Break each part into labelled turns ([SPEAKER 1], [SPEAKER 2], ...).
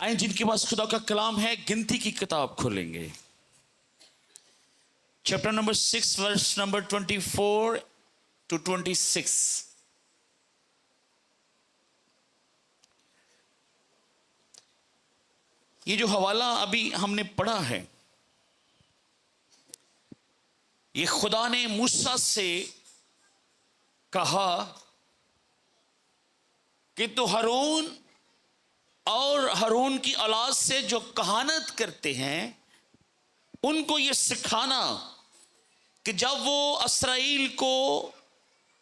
[SPEAKER 1] आए जिनके पास खुदा का कलाम है, गिनती की किताब खोलेंगे, chapter number 6 verse number 24 to 26। ये जो हवाला अभी हमने पढ़ा है, ये खुदा ने मूसा से कहा कि तो हारून और हारून की औलाद से जो कहानत करते हैं उनको ये सिखाना कि जब वो इस्राएल को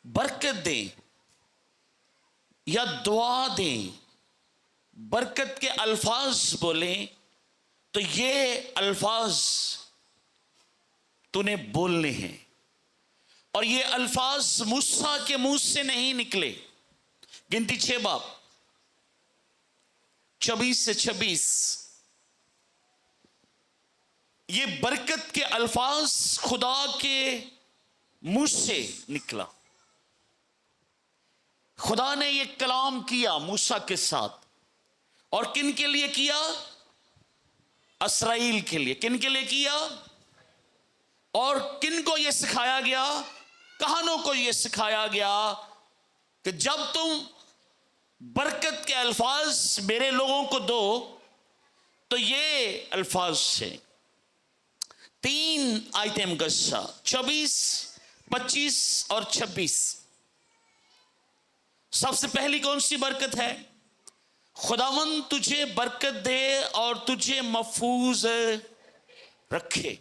[SPEAKER 1] बरकत दें या दुआ दें, बरकत के अल्फाज बोलें, तो ये अल्फाज तूने बोलने हैं। और ये अल्फाज मूसा के मुंह से नहीं निकले। गिनती 6 बाब 24 से 26, ये बरकत के अल्फाज खुदा के मुंह से निकला। खुदा ने ये कलाम किया मूसा के साथ, और किन के लिए किया? इस्राएल के लिए। किन के लिए किया? और किन को यह सिखाया गया? कहानों को यह सिखाया गया कि जब तुम बरकत के अल्फाज मेरे लोगों को दो तो ये अल्फाज से 3 आयतें गस्सा 24, 25 और 26। सबसे पहली कौन सी बरकत है? खुदावंद तुझे बरकत दे और तुझे महफूज रखे।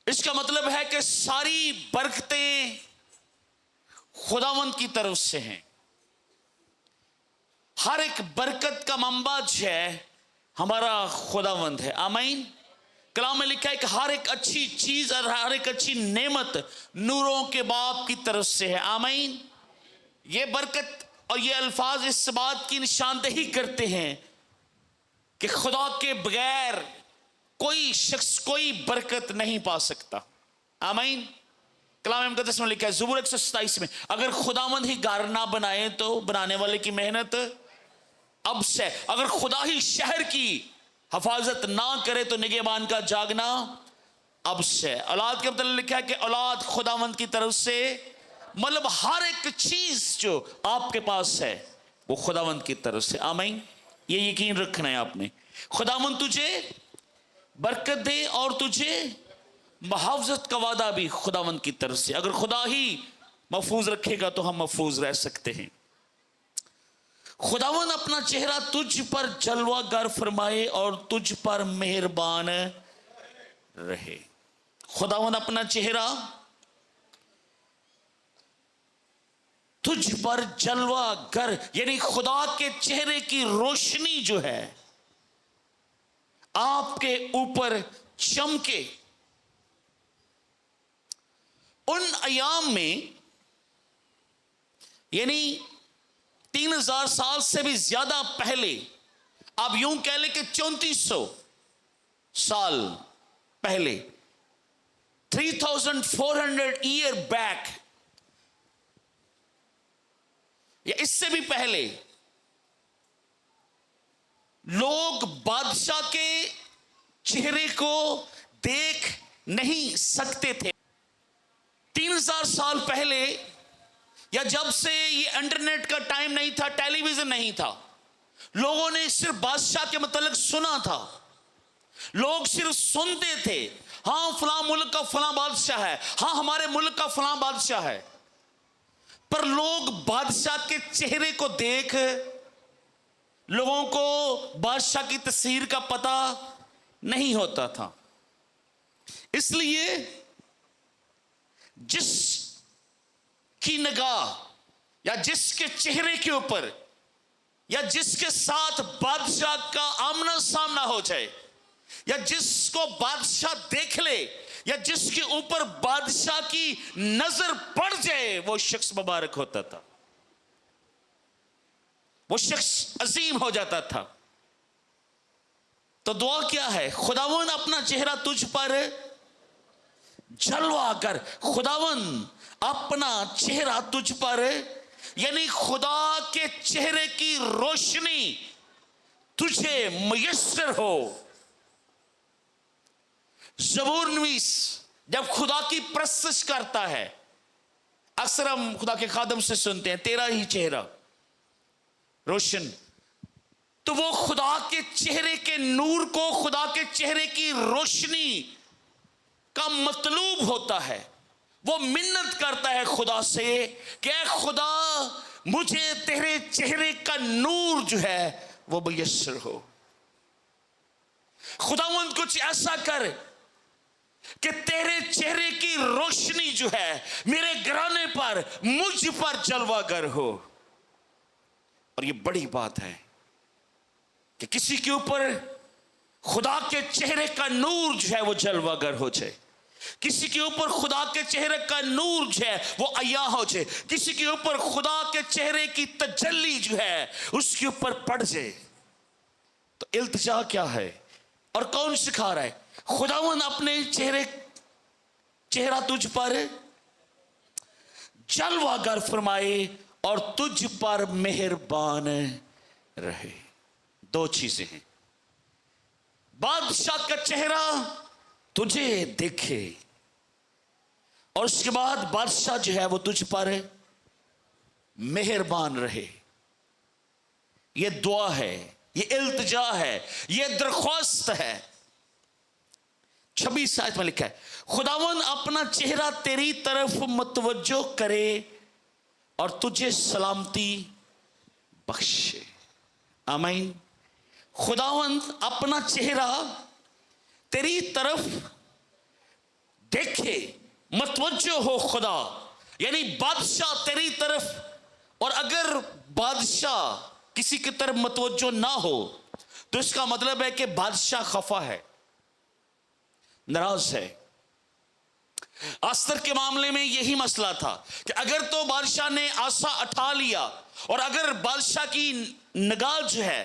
[SPEAKER 1] इसका मतलब है कि सारी बरकतें खुदावंद की तरफ से हैं। हर एक बरकत का मंबाज है हमारा खुदावंद है। आमीन। कलाम में लिखा है कि हर एक अच्छी चीज और हर एक अच्छी नेमत नूरों के बाप की तरफ से है। आमीन। ये बरकत और ये अल्फाज इस बात की निशानदेही करते हैं कि खुदा के बगैर कोई शख्स कोई बरकत नहीं पा सकता। आमीन। कलाम मुकद्दस में लिखा है ज़बूर 127 में, अगर खुदावंद ही घर ना बनाए तो बनाने वाले की मेहनत अब से। अगर खुदा ही शहर की हिफाजत ना करे तो निगहबान का जागना अब से। औलाद के मतलब लिखा है कि औलाद खुदावंद की तरफ से, मतलब हर एक चीज जो आपके पास है वो खुदावंद की तरफ से। आमीन। ये यकीन रखना है आपने। खुदावंद तुझे बरकत दे और तुझे मुहावजत का वादा भी खुदावंद की तरफ से। अगर खुदा ही महफूज रखेगा तो हम महफूज रह सकते हैं। खुदावंद अपना चेहरा तुझ पर जलवागर फरमाए और तुझ पर मेहरबान रहे। खुदावंद अपना चेहरा तुझ पर जलवागर, यानी खुदा के चेहरे की रोशनी जो है आपके ऊपर चमके। उन अयाम में, यानी 3000 साल से भी ज्यादा पहले, आप यूं कह ले कि 3400 साल पहले, 3400 ईयर बैक, या इससे भी पहले, लोग बादशाह के चेहरे को देख नहीं सकते थे। 3000 साल पहले, या जब से ये इंटरनेट का टाइम नहीं था, टेलीविजन नहीं था, लोगों ने सिर्फ बादशाह के मतलब सुना था। लोग सिर्फ सुनते थे, हाँ फलां मुल्क का फलां बादशाह है, हाँ हमारे मुल्क का फलां बादशाह है। पर लोग बादशाह के चेहरे को देख, लोगों को बादशाह की तस्वीर का पता नहीं होता था। इसलिए जिस की निगाह या जिसके चेहरे के ऊपर या जिसके साथ बादशाह का आमना सामना हो जाए, या जिसको बादशाह देख ले, या जिसके ऊपर बादशाह की नजर पड़ जाए, वो शख्स मुबारक होता था, वो शख्स अजीम हो जाता था। तो दुआ क्या है? खुदावंद अपना चेहरा तुझ पर जलवा कर। खुदावंद अपना चेहरा तुझ पर, यानी खुदा के चेहरे की रोशनी तुझे मुयस्सर हो। ज़बूर नवीस जब खुदा की प्रशंसा करता है, अक्सर हम खुदा के खादम से सुनते हैं तेरा ही चेहरा रोशन, तो वो खुदा के चेहरे के नूर को, खुदा के चेहरे की रोशनी का मतलूब होता है। वो मिन्नत करता है खुदा से कि ऐ खुदा मुझे तेरे चेहरे का नूर जो है वो मुयस्सर हो। खुदावंद कुछ ऐसा कर कि तेरे चेहरे की रोशनी जो है मेरे घराने पर, मुझ पर जलवागर हो। और ये बड़ी बात है कि किसी के ऊपर खुदा के चेहरे का नूर जो है वो जलवागर हो जाए, किसी के ऊपर खुदा के चेहरे का नूर जो है वो अया हो जाए, किसी के ऊपर खुदा के चेहरे की तजल्ली जो है उसके ऊपर पड़ जाए। तो इल्तिजा क्या है और कौन सिखा रहा है? खुदावंद अपने चेहरा तुझ पर जलवागर फरमाए और तुझ पर मेहरबान रहे। दो चीजें हैं, बादशाह का चेहरा तुझे देखे और उसके बाद बादशाह जो है वो तुझ पर मेहरबान रहे। ये दुआ है, ये इल्तिजा है, ये दरख्वास्त है। 26 आयत में लिखा है, खुदावंद अपना चेहरा तेरी तरफ मुतवज्जो करे और तुझे सलामती बख्शे। आमीन। खुदावंद अपना चेहरा तेरी तरफ देखे, मतवज्जो हो खुदा, यानी बादशाह तेरी तरफ। और अगर बादशाह किसी की तरफ मतवज्जो ना हो तो इसका मतलब है कि बादशाह खफा है, नाराज है। अस्तर के मामले में यही मसला था कि अगर तो बादशाह ने आसा उठा लिया और अगर बादशाह की निगाह जो है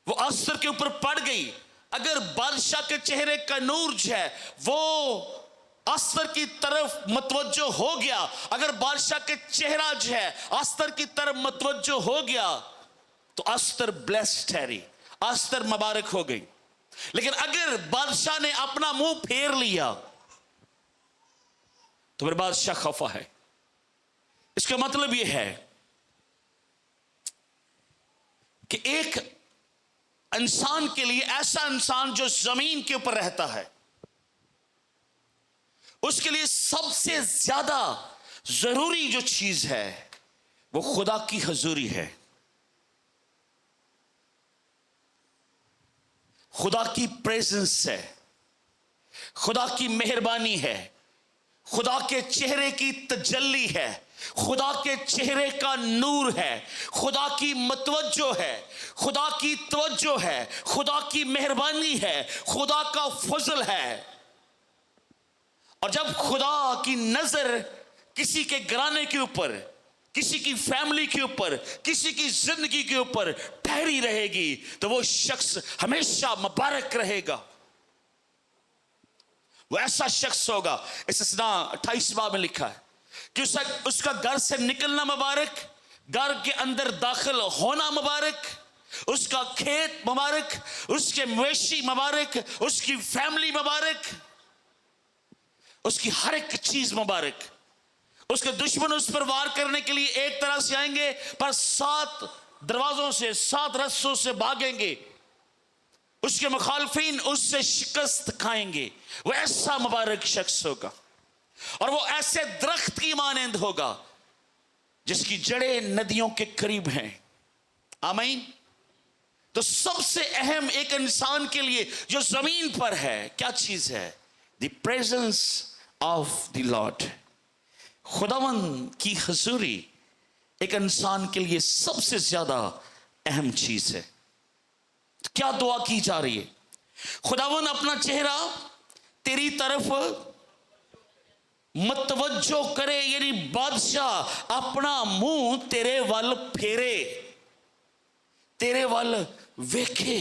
[SPEAKER 1] वो अस्तर के ऊपर पड़ गई, अगर बादशाह के चेहरे का नूर जो है वो अस्तर की तरफ मतवज्जो हो गया, अगर बादशाह के चेहरा जो है अस्तर की तरफ मतवज्जो हो गया तो अस्तर ब्लेस्ड ठहरी, अस्तर मुबारक हो गई। लेकिन अगर बादशाह ने अपना मुंह फेर लिया तो फिर बादशाह खफा है। इसका मतलब यह है कि एक इंसान के लिए, ऐसा इंसान जो जमीन के ऊपर रहता है, उसके लिए सबसे ज्यादा जरूरी जो चीज है वो खुदा की हुजूरी है, खुदा की प्रेजेंस है, खुदा की मेहरबानी है, खुदा के चेहरे की तजल्ली है, खुदा के चेहरे का नूर है, खुदा की मतवज्जो है, खुदा की तवज्जो है, खुदा की मेहरबानी है, खुदा का फजल है। और जब खुदा की नजर किसी के घराने के ऊपर, किसी की फैमिली के ऊपर, किसी की जिंदगी के ऊपर ठहरी रहेगी तो वो शख्स हमेशा मुबारक रहेगा। वो ऐसा शख्स होगा, इस्तिना 28 बाब में लिखा है कि उसका घर से निकलना मुबारक, घर के अंदर दाखिल होना मुबारक, उसका खेत मुबारक, उसके मवेशी मुबारक, उसकी फैमिली मुबारक, उसकी हर एक चीज मुबारक। उसके दुश्मन उस पर वार करने के लिए एक तरह से आएंगे पर 7 दरवाजों से, 7 रस्सों से भागेंगे, उसके मुखालफिन उससे शिकस्त खाएंगे। वो ऐसा मुबारक शख्स होगा और वो ऐसे दरख्त की मानंद होगा जिसकी जड़ें नदियों के करीब हैं। आमीन। तो सबसे अहम एक इंसान के लिए जो जमीन पर है क्या चीज है? The presence of the Lord. खुदावंद की हुजूरी एक इंसान के लिए सबसे ज्यादा अहम चीज है। तो क्या दुआ की जा रही है? खुदावंद अपना चेहरा तेरी तरफ मतवज्जो करे, यानी बादशाह अपना मुंह तेरे वल फेरे, तेरे वल वेखे,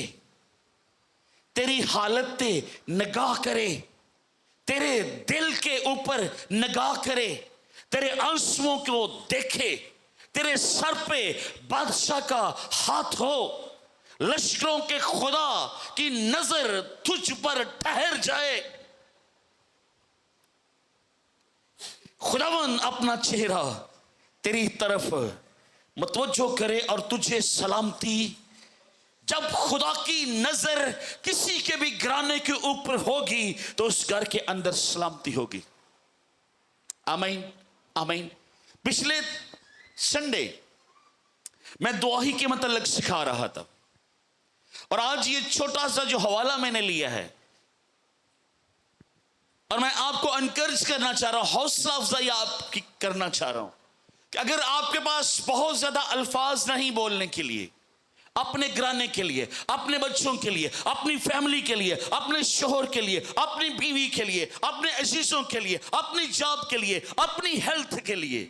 [SPEAKER 1] तेरी हालत ते निगाह करे, तेरे दिल के ऊपर निगाह करे, तेरे आंसुओं को देखे, तेरे सर पे बादशाह का हाथ हो, लश्करों के खुदा की नजर तुझ पर ठहर जाए। खुदावन अपना चेहरा तेरी तरफ मतवज्जो करे और तुझे सलामती। जब खुदा की नजर किसी के भी घराने के ऊपर होगी तो उस घर के अंदर सलामती होगी। आमीन आमीन। पिछले संडे मैं दुआही के मतलब सिखा रहा था और आज ये छोटा सा जो हवाला मैंने लिया है और मैं आपको एनकरेज करना चाह रहा हूं, हौसला अफजाई आपकी करना चाह रहा हूं कि अगर आपके पास बहुत ज्यादा अल्फाज नहीं बोलने के लिए, अपने घराने के लिए, अपने बच्चों के लिए, अपनी फैमिली के लिए, अपने शोहर के लिए, अपनी बीवी के लिए, अपने अजीजों के लिए, अपनी जॉब के लिए, अपनी हेल्थ के लिए,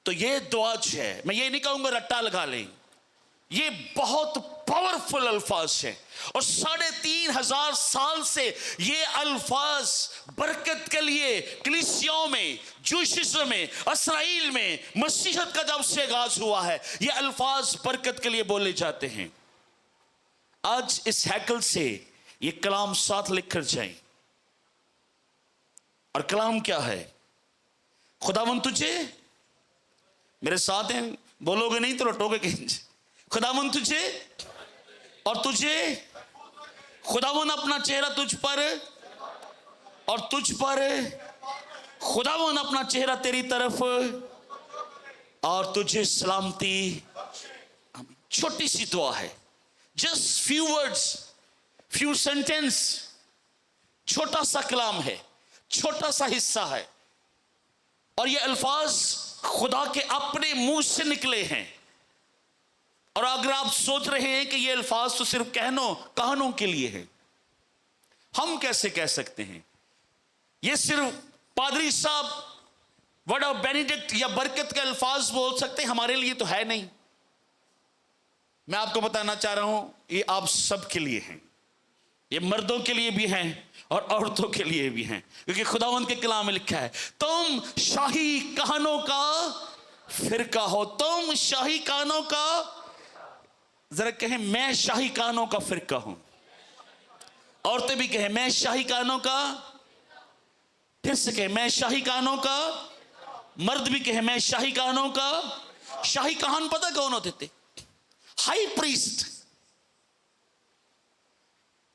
[SPEAKER 1] तो ये दुआ है। मैं ये नहीं कहूंगा रट्टा लगा लें, ये बहुत पावरफुल अल्फाज है और 3,500 साल से ये अल्फाज बरकत के लिए कलीसियाओं में, जूशिज्म में, इसराइल में मसीहत का जब से आगाज हुआ है, ये अल्फाज बरकत के लिए बोले जाते हैं। आज इस हैकल से ये कलाम साथ लिखकर जाएं और कलाम क्या है? खुदावन तुझे, मेरे साथ हैं, बोलोगे नहीं तो रटोगे कहीं। खुदावन तुझे और तुझे, खुदावन अपना चेहरा तुझ पर और तुझ पर, खुदावन अपना चेहरा तेरी तरफ और तुझे सलामती। छोटी सी दुआ है, just few words, few sentence, छोटा सा कलाम है, छोटा सा हिस्सा है और ये अल्फाज खुदा के अपने मुंह से निकले हैं। और अगर आप सोच रहे हैं कि ये अल्फाज तो सिर्फ कहानों के लिए है, हम कैसे कह सकते हैं ये सिर्फ पादरी साहब वर्ड ऑफ बेनेडिक्ट या बरकत के अल्फाज बोल सकते हैं, हमारे लिए तो है नहीं। मैं आपको बताना चाह रहा हूं ये आप सब के लिए हैं, ये मर्दों के लिए भी हैं और औरतों के लिए भी हैं, क्योंकि खुदावंद के कलाम में लिखा है, तुम शाही कहानों का फिरका हो। तुम शाही कहानों का, जरा कहें मैं शाही कानों का फिरका हूं। औरतें भी कहें मैं शाही कानों का, फिर से कहें मैं शाही कानों का, मर्द भी कहें मैं शाही कानों का। शाही कान पता कौन होते थे? High priest.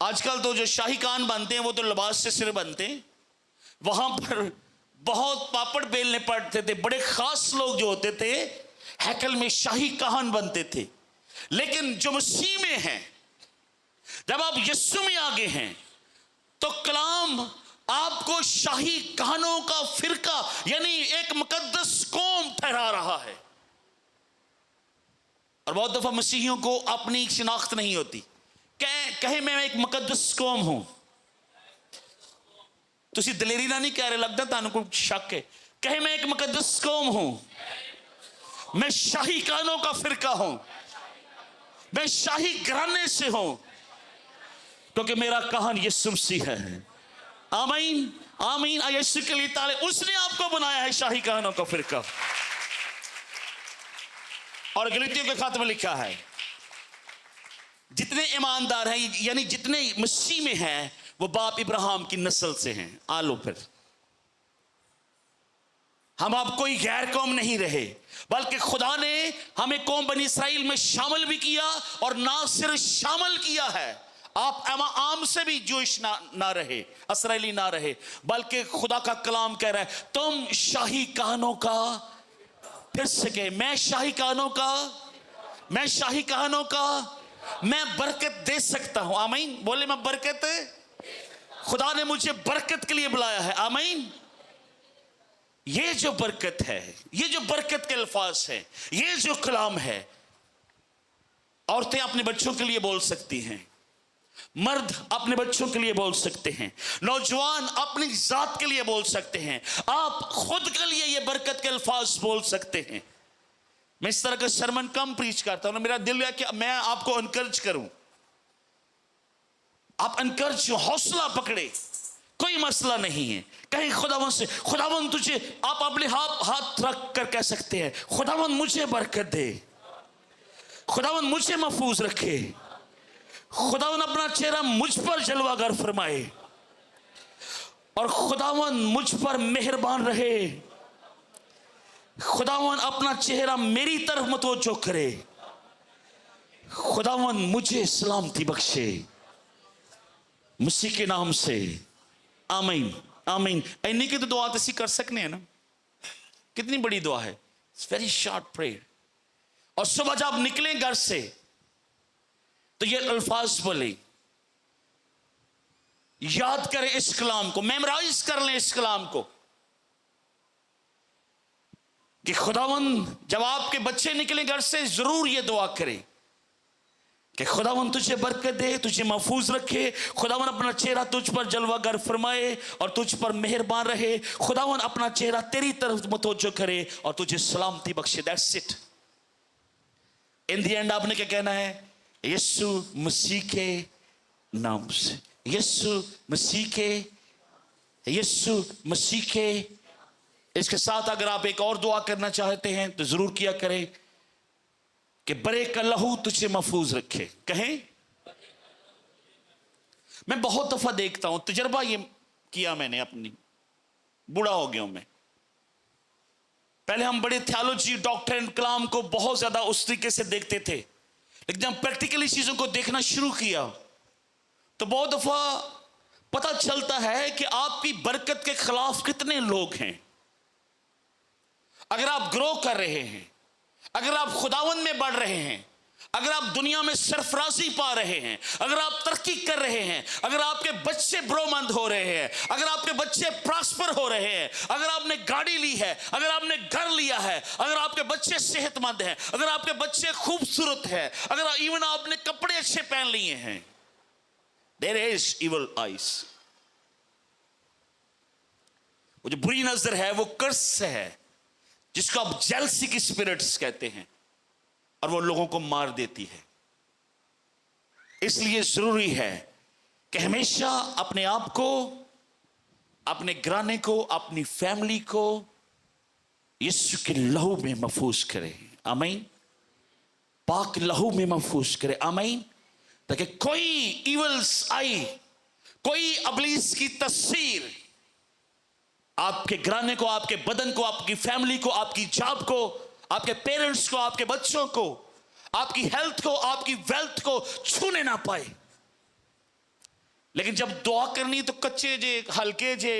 [SPEAKER 1] आजकल तो जो शाही कान बनते हैं वो तो लिबास से सिर बनते हैं, वहां पर बहुत पापड़ बेलने पड़ते थे। बड़े खास लोग जो होते थे हैकल में शाही कान बनते थे। लेकिन जो मसीह में हैं, जब आप यीशु में आगे हैं तो कलाम आपको शाही कानों का फिरका यानी एक मुकद्दस कौम ठहरा रहा है। और बहुत दफा मसीहियों को अपनी शिनाख्त नहीं होती। कहे मैं एक मुकद्दस कौम हूं, तुसी दलेरी ना नहीं कह रहे, लगता तानू कोई शक है। कहे मैं एक मुकद्दस कौम हूं, मैं शाही कानों का फिरका हूं, मैं शाही घराने से हूं, क्योंकि मेरा काहन यीशु मसीह है। आमीन आमीन। यीशु के लिए ताले, उसने आपको बनाया है शाही काहनों का फिरका। और गलतियों के खाते में लिखा है जितने ईमानदार हैं यानी जितने मसीह में हैं वो बाप इब्राहिम की नस्ल से हैं। आलो फिर हम अब कोई गैर कौम नहीं रहे, बल्कि खुदा ने हमें कौम बनी इसराइल में शामिल भी किया और ना सिर्फ शामिल किया है, आप आम से भी जोश ना रहे, इसराइली ना रहे, बल्कि खुदा का कलाम कह रहा है तुम शाही कानों का, फिर से कहे मैं शाही कानों का, मैं शाही कानों का, मैं बरकत दे सकता हूं। आमीन। बोले मैं बरकत, खुदा ने मुझे बरकत के लिए बुलाया है। आमीन। ये जो बरकत है, ये जो बरकत के अल्फाज है, ये जो कलाम है, औरतें अपने बच्चों के लिए बोल सकती हैं, मर्द अपने बच्चों के लिए बोल सकते हैं, नौजवान अपनी जात के लिए बोल सकते हैं, आप खुद के लिए ये बरकत के अल्फाज बोल सकते हैं। मैं इस तरह का सरमन कम प्रीच करता हूं, मेरा दिल है कि मैं आपको एनकरेज करूं, आप एनकरेज, हौसला पकड़े, कोई मसला नहीं है। कहीं खुदावन से, खुदावन तुझे, आप अपने हाथ रख कर कह सकते हैं खुदावन मुझे बरकत दे, खुदावन मुझे महफूज रखे, खुदावन अपना चेहरा मुझ पर जलवागर फरमाए, और खुदावन मुझ पर मेहरबान रहे। खुदावन अपना चेहरा मेरी तरफ मतवज्जो करे, खुदावन मुझे सलामती बख्शे, मसीह के नाम से आमीन आमीन। इन्हीं की तो दुआ तो कर सकते हैं ना, कितनी बड़ी दुआ है, इट्स वेरी शॉर्ट प्रेयर। और सुबह जब निकलें घर से तो ये अल्फाज बोले, याद करें इस कलाम को, मेमोराइज कर लें इस कलाम को कि खुदावन जब आपके बच्चे निकले घर से जरूर ये दुआ करें कि खुदावन तुझे बरकत दे, तुझे महफूज रखे, खुदावन अपना चेहरा तुझ पर जलवागर फरमाए और तुझ पर मेहरबान रहे, खुदावन अपना चेहरा तेरी तरफ मतवज्जो करे और तुझे सलामती बख्शे। That's it. In the end आपने क्या कहना है? यीशु मसीह के नाम से, यीशु मसीह के, यीशु मसीह के। इसके साथ अगर आप एक और दुआ करना चाहते हैं तो जरूर किया करें कि बरे का लहू तुझे महफूज रखे। कहें, मैं बहुत दफा देखता हूं, तजर्बा ये किया मैंने, अपनी बूढ़ा हो गया हूं मैं। पहले हम बड़े थियोलॉजी डॉक्ट्रिन कलाम को बहुत ज्यादा उस तरीके से देखते थे, लेकिन जब प्रैक्टिकली चीजों को देखना शुरू किया तो बहुत दफा पता चलता है कि आपकी बरकत के खिलाफ कितने लोग हैं। अगर आप ग्रो कर रहे हैं, अगर आप खुदावन में बढ़ रहे हैं, अगर आप दुनिया में सरफराजी पा रहे हैं, अगर आप तरक्की कर रहे हैं, अगर आपके बच्चे ब्रोमंद हो रहे हैं, अगर आपके बच्चे प्रॉस्पर हो रहे हैं, अगर आपने गाड़ी ली है, अगर आपने घर लिया है, अगर आपके बच्चे सेहतमंद हैं, अगर आपके बच्चे खूबसूरत हैं, अगर इवन आपने कपड़े अच्छे पहन लिए हैं, देयर इज इविल आइज। वो जो बुरी नजर है वो कर्स है, जिसको आप जेलसी की स्पिरिट्स कहते हैं, और वो लोगों को मार देती है। इसलिए जरूरी है कि हमेशा अपने आप को, अपने घराने को, अपनी फैमिली को यीशु के लहू में महफूज करें। आमीन। पाक लहू में महफूज करें। आमीन। ताकि कोई इवल्स आई, कोई अबलीस की तस्वीर आपके घराने को, आपके बदन को, आपकी फैमिली को, आपकी जॉब को, आपके पेरेंट्स को, आपके बच्चों को, आपकी हेल्थ को, आपकी वेल्थ को छूने ना पाए। लेकिन जब दुआ करनी तो कच्चे जे, हल्के जे,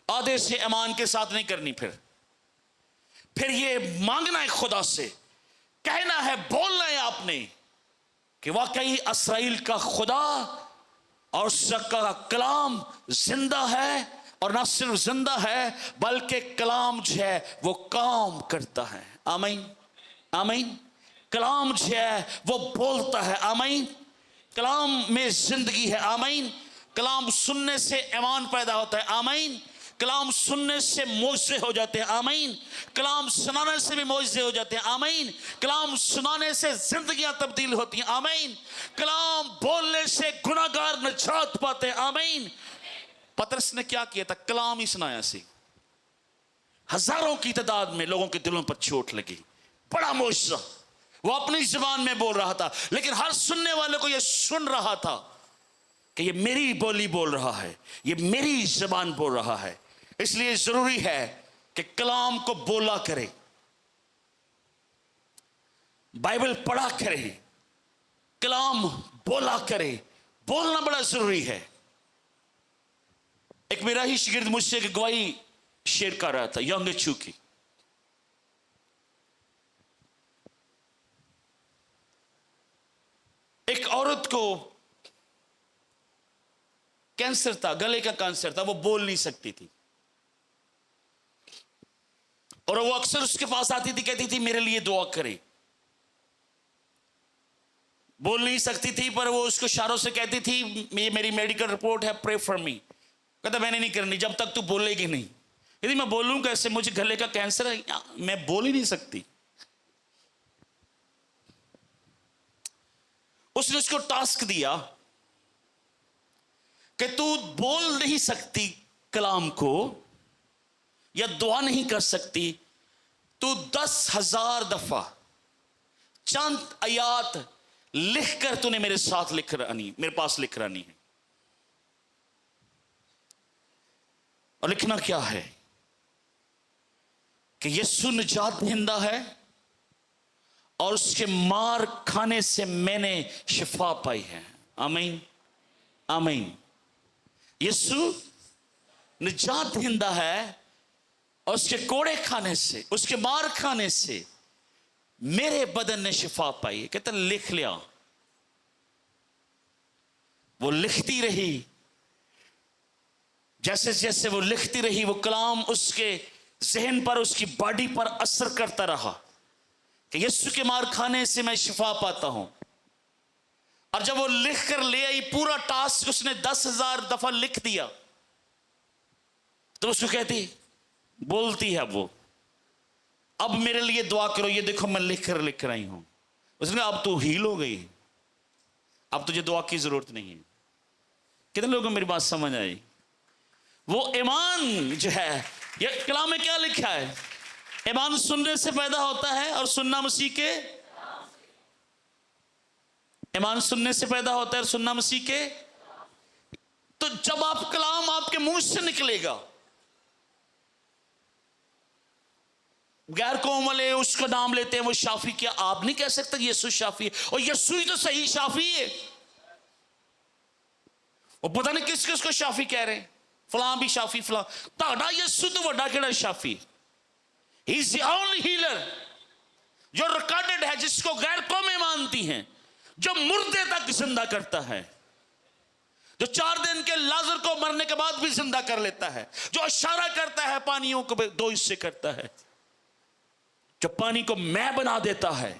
[SPEAKER 1] आधे से ईमान के साथ नहीं करनी। फिर ये मांगना है खुदा से, कहना है, बोलना है आपने कि वाकई इस्राएल का खुदा और उसका कलाम जिंदा है, और ना सिर्फ जिंदा है बल्कि कलाम जो है वो काम करता है। आमीन आमीन। कलाम जो है वो बोलता है। आमीन। कलाम में जिंदगी है। आमीन। कलाम सुनने से ईमान पैदा होता है। आमीन। कलाम सुनने से मोज़े हो जाते हैं। आमीन। कलाम सुनाने से भी मोज़े हो जाते हैं। आमीन। कलाम सुनाने से जिंदगियां तब्दील होती हैं। आमीन। कलाम बोलने से गुनाहगार निजात पाते हैं। आमीन। पतरस ने क्या किया था? कलाम ही सुनाया सी, हजारों की तादाद में लोगों के दिलों पर चोट लगी। बड़ा मोज़ा, वो अपनी जुबान में बोल रहा था, लेकिन हर सुनने वाले को यह सुन रहा था कि ये मेरी बोली बोल रहा है, ये मेरी जुबान बोल रहा है। इसलिए जरूरी है कि कलाम को बोला करें, बाइबल पढ़ा करें, कलाम बोला करें। बोलना बड़ा जरूरी है। एक मेरा ही शिगिर्द मुझसे एक गवाही शेयर कर रहा था, यंग एचू की। एक औरत को कैंसर था, गले का कैंसर था, वो बोल नहीं सकती थी, और वो अक्सर उसके पास आती थी, कहती थी मेरे लिए दुआ करे। बोल नहीं सकती थी पर वो उसको इशारों से कहती थी, ये मेरी मेडिकल रिपोर्ट है, प्रे फॉर मी। कहता मैंने नहीं करनी जब तक तू बोलेगी नहीं। यदि मैं बोलूं कैसे, मुझे गले का कैंसर है, मैं बोल ही नहीं सकती। उसने उसको टास्क दिया कि तू बोल नहीं सकती कलाम को या दुआ नहीं कर सकती, तू 10,000 दफा चंद आयात लिख कर तूने मेरे साथ मेरे पास लिख रानी है। और लिखना क्या है कि यीशु निजात दहिंदा है और उसके मार खाने से मैंने शिफा पाई है। आमीन आमीन। यीशु निजात दहिंदा है और उसके कोड़े खाने से, उसके मार खाने से मेरे बदन ने शिफा पाई है। कहते लिख लिया। वो लिखती रही, जैसे जैसे वो लिखती रही वो कलाम उसके जहन पर, उसकी बॉडी पर असर करता रहा कि यीशु के मार खाने से मैं शिफा पाता हूं। और जब वो लिख कर ले आई, पूरा टास्क उसने 10,000 दफा लिख दिया, तो उसको कहती, बोलती है वो, अब मेरे लिए दुआ करो, ये देखो मैं लिख रही हूं। उसने कहा अब तू हील हो गई, अब तुझे दुआ की जरूरत नहीं है। कितने लोगों को मेरी बात समझ आई? वो ईमान जो है, ये कलाम में क्या लिखा है? ईमान सुनने से पैदा होता है और सुनना मसीह के, ईमान सुनने से पैदा होता है और सुनना मसीह के। तो जब आप कलाम आपके मुंह से निकलेगा, गैर कौम वाले उसको नाम लेते हैं वो शाफी, क्या आप नहीं कह सकते यीशु शाफी है? और यीशु ही तो सही शाफी है। वो पता नहीं किस किस को शाफी कह रहे हैं, फलां भी शाफी, फलां। ताड़ा यीशु तो बड़ा केड़ा Shafi, he is the only healer जो रिकॉर्डेड है, जिसको गैर कौमें मानती हैं, जो मुर्दे तक जिंदा करता है, जो 4 दिन के लाजर को मरने के बाद भी जिंदा कर लेता है, जो इशारा करता है पानियों को 2 हिस्से करता है, जो पानी को मैं बना देता है,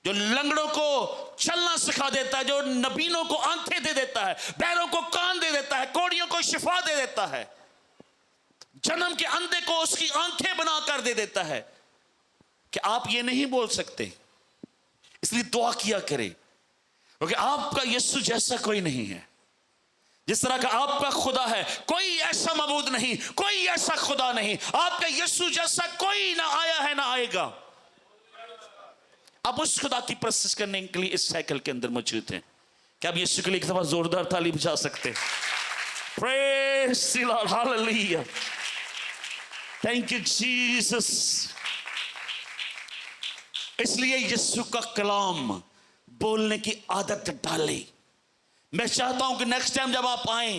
[SPEAKER 1] जो लंगड़ों को चलना सिखा देता है, जो नबीनों को आंखें दे देता है, बहरों को कान दे देता है, कोड़ियों को शिफा दे देता है, जन्म के अंधे को उसकी आंखें बनाकर दे देता है। कि आप ये नहीं बोल सकते, इसलिए दुआ किया करें, क्योंकि आपका यीशु जैसा कोई नहीं है। जिस तरह का आपका खुदा है, कोई ऐसा मबूद नहीं, कोई ऐसा खुदा नहीं। आपका यीशु जैसा कोई ना आया है ना आएगा। आप उस खुदा की प्रशंसा करने के लिए इस साइकिल के अंदर मौजूद हैं। क्या आप यीशु के लिए एक दफा जोरदार ताली बजा सकते हैं? Praise the Lord, hallelujah, thank you Jesus. इसलिए यीशु का कलाम बोलने की आदत डालें। मैं चाहता हूं कि नेक्स्ट टाइम जब आप आए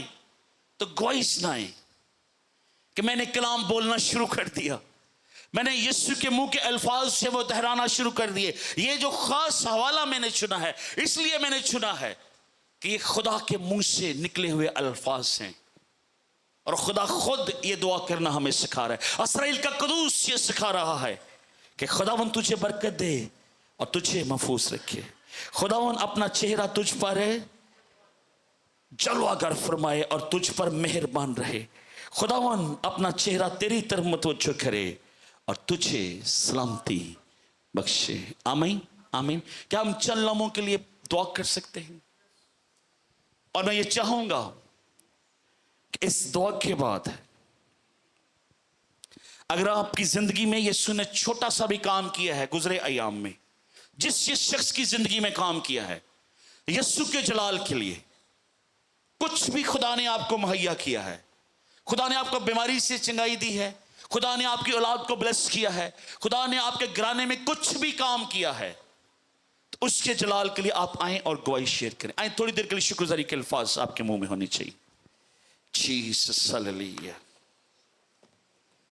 [SPEAKER 1] तो गवाही सुनाएं कि मैंने कलाम बोलना शुरू कर दिया, मैंने यीशु के मुंह के अल्फाज से वो दोहराना शुरू कर दिए। ये जो खास हवाला मैंने चुना है, इसलिए मैंने चुना है कि ये खुदा के मुंह से निकले हुए अल्फाज हैं और खुदा खुद ये दुआ करना हमें सिखा रहा है। इसराइल का कुदूस ये सिखा रहा है कि खुदावन तुझे बरकत दे और तुझे महफूज रखे। खुदावन अपना चेहरा तुझ पर जलवागर फरमाए और तुझ पर मेहरबान रहे। खुदावन अपना चेहरा तेरी तरफ मुतवज्जो करे और तुझे सलामती बख्शे। आमीन आमीन। क्या हम चंद लम्हों के लिए दुआ कर सकते हैं? और मैं ये चाहूंगा कि इस दुआ के बाद अगर आपकी जिंदगी में यीशु ने छोटा सा भी काम किया है गुजरे अयाम में, जिस शख्स की जिंदगी में काम किया है यीशु के जलाल के लिए, कुछ भी खुदा ने आपको मुहैया किया है, खुदा ने आपको बीमारी से चंगाई दी है, खुदा ने आपकी औलाद को ब्लेस किया है, खुदा ने आपके घराने में कुछ भी काम किया है, तो उसके जलाल के लिए आप आए और गवाही शेयर करें। आए, थोड़ी देर के लिए शुक्रगुजारी के अल्फाज आपके मुंह में होने चाहिए। Jesus hallelujah.